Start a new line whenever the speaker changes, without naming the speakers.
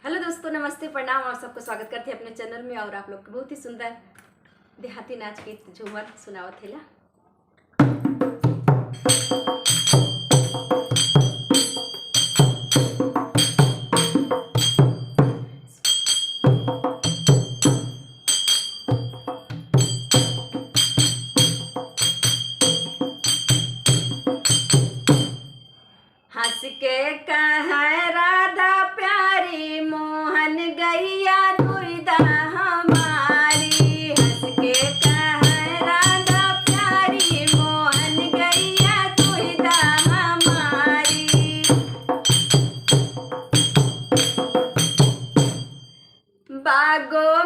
Hello दोस्तों, नमस्ते, प्रणाम और सबको स्वागत करते हैं अपने चैनल में। और आप लोग को बहुत ही सुंदर देहाती नाच गीत झूमर सुनावत है। हंस के कहे राधा प्यारी, मोहन गैया दुईदा हमारी। हंस के कहे राधा प्यारी, मोहन गैया दुईदा हमारी। बागो